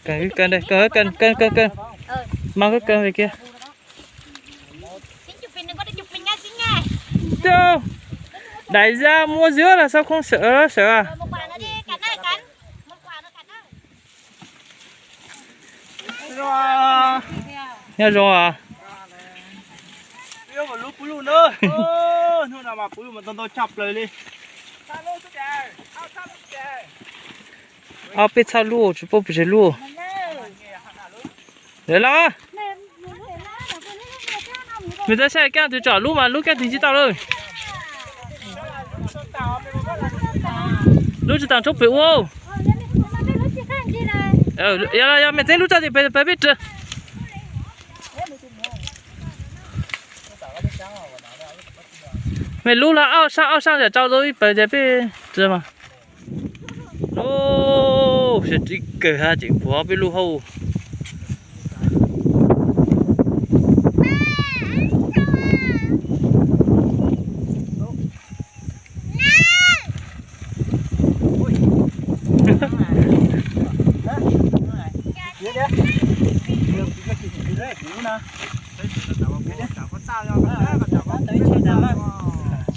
cái cân đây, cân. Mang cái cân về kia. Đâu? Đại gia mua dứa là sao không sợ à? Nha rồi à? Yêu mà lú bulu nữa. Thôi nào mà bulu mà tôi chọc lời đi. À, biết sao lúa, chú bố bị lúa. Đấy là. Người ta sẽ cái từ chọn lúa mà lúa cái thì chỉ tao rồi. Lúa chỉ tao chốc bị ô. Ya mẹ thấy lúa cho thì phải biết chưa? Mẹ lúa là ao sang để trao rồi phải để biết chưa mà. Ô, sẽ chỉ kể ha chỉ phá bị lúa hầu.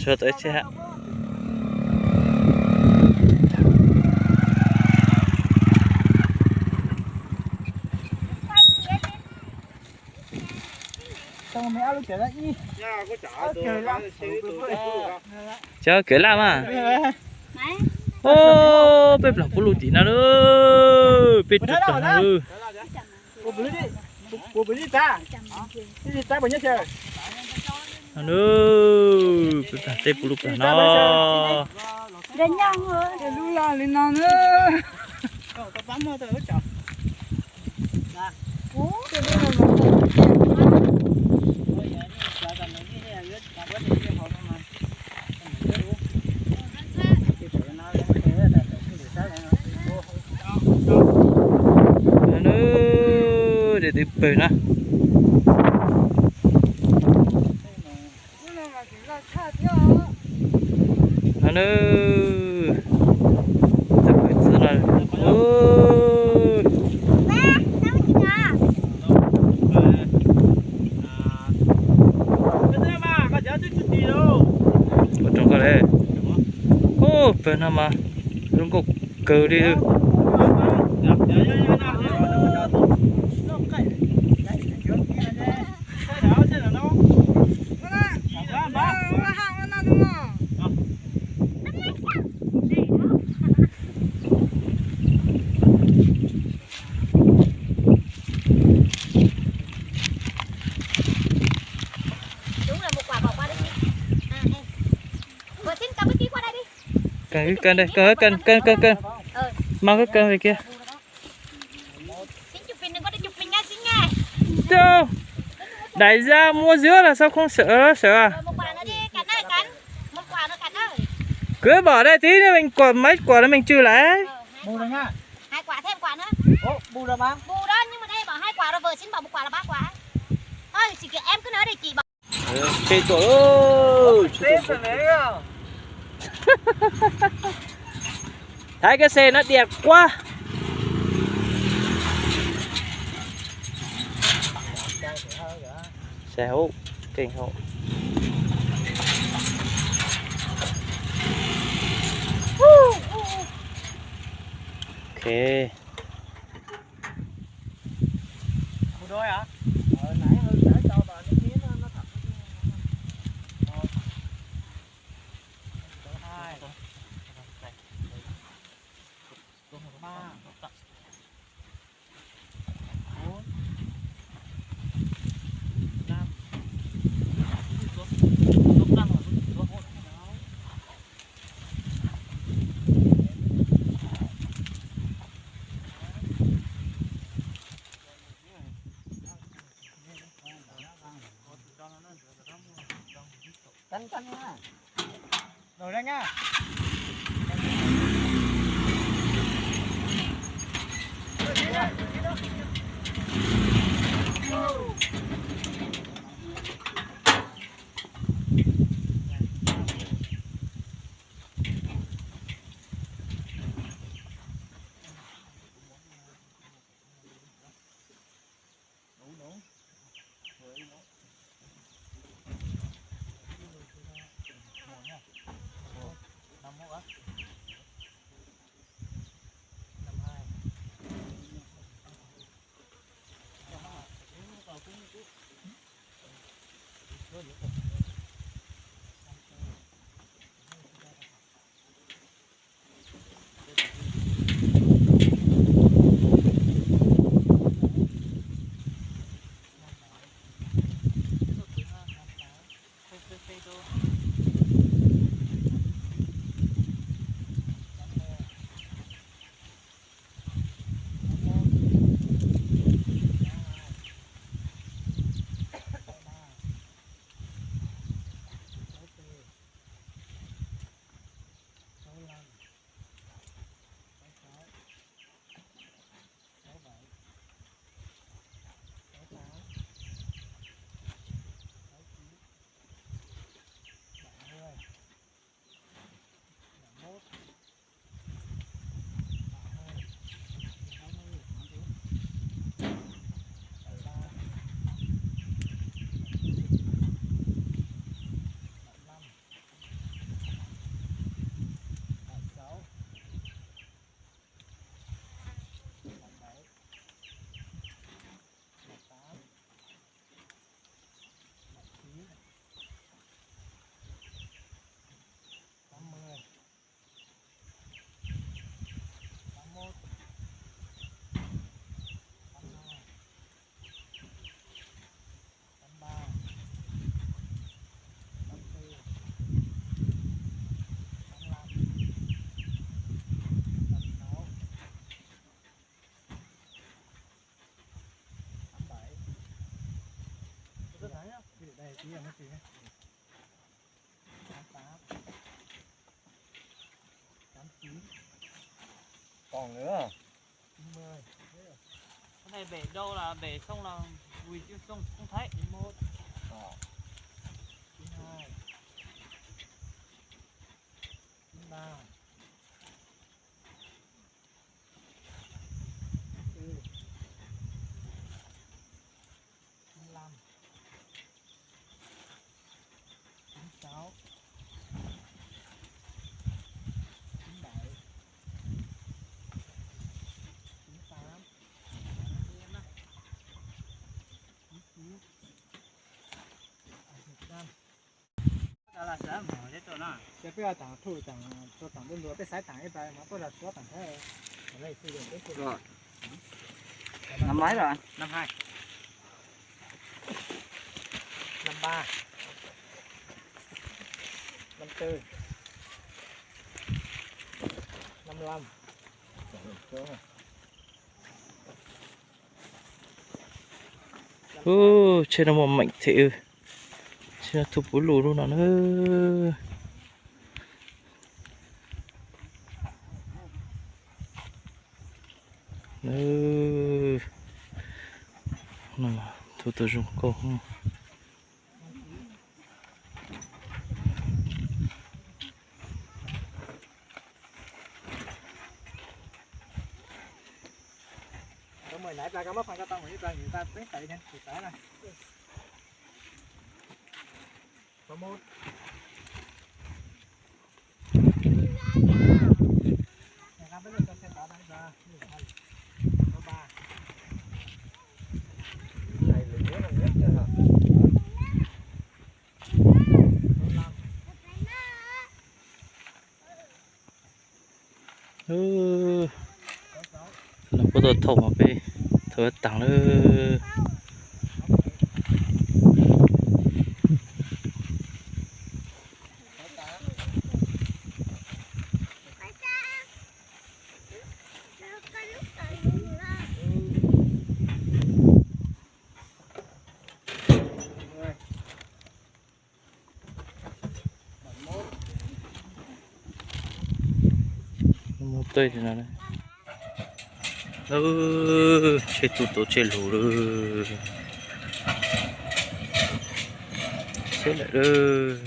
Chưa tới chưa hả? Chờ kể làm à? Ô, bếp lòng bulu tí nào nữa, bếp chụp nào nữa. Bố bự đi ta. Đi ta bao nhiêu chơi? Nữa, bếp làm tép bulu cả nó. Đến nhau rồi. Lú la lên non nữa. Cậu bấm mơ tới chợ. Để tiếp bể nè. Nó nữa. Tiếp bể thứ này. Ôi. Ở trong cái này. Ô, bể nào mà. Đúng cục cờ đi. Cái cân đây, cân. Mang cái cân về kia. Đâu? Đại gia mua dứa là sao không sợ à? Cứ bỏ đây tí nữa mình quả mấy quả đó mình trừ lại. Bù rồi nha. 2 quả thêm quả nữa. Ủa, bù rồi mà. Bù đó nhưng mà đây bỏ 2 quả rồi vợ xin bỏ 1 quả là 3 quả. Thôi chị kìa em cứ nói đây chị bỏ. Chết rồi ơi. Chết rồi đấy à. Thấy cái xe nó đẹp quá. Xe hút, kinh hộ. Ok. Bù đôi hả? Nãy hư để cho bà nó kiếm nó thật. 2 3 canh nha. Rồi đây nha. Đây tí là nó gì nhé. 89 còn nữa 90 Cái này bể đâu là bể xong là Bùi chưa xong không thấy. 91 ờ. 92 93 94 95 96 97 98 99 100 Đó là sẽ mở cái chỗ nào.这不要挡土挡做挡更多，被晒挡一百嘛，不然说挡太，我那是有这个。 Rồi. Năm mấy rồi? 52. 53 54 55 Ô, trên là một mạnh thị. Trên là thục búi lù luôn nào nữa. Nào, thôi tôi dùng câu. Đúng rồi, nãy ta có mất phần cái tông của ta, người ta tính tại nhanh thì phải này. Có một. Nhà ta biết được xe tỏ đây ra, có 3. Này là nhớ là nhất chứ hả? 5. Nó có đồ thầu mà bê thở tặng nữa. Một tươi thì nào đây. Chết tụt tổ chết lù rồi. Chết lại rồi.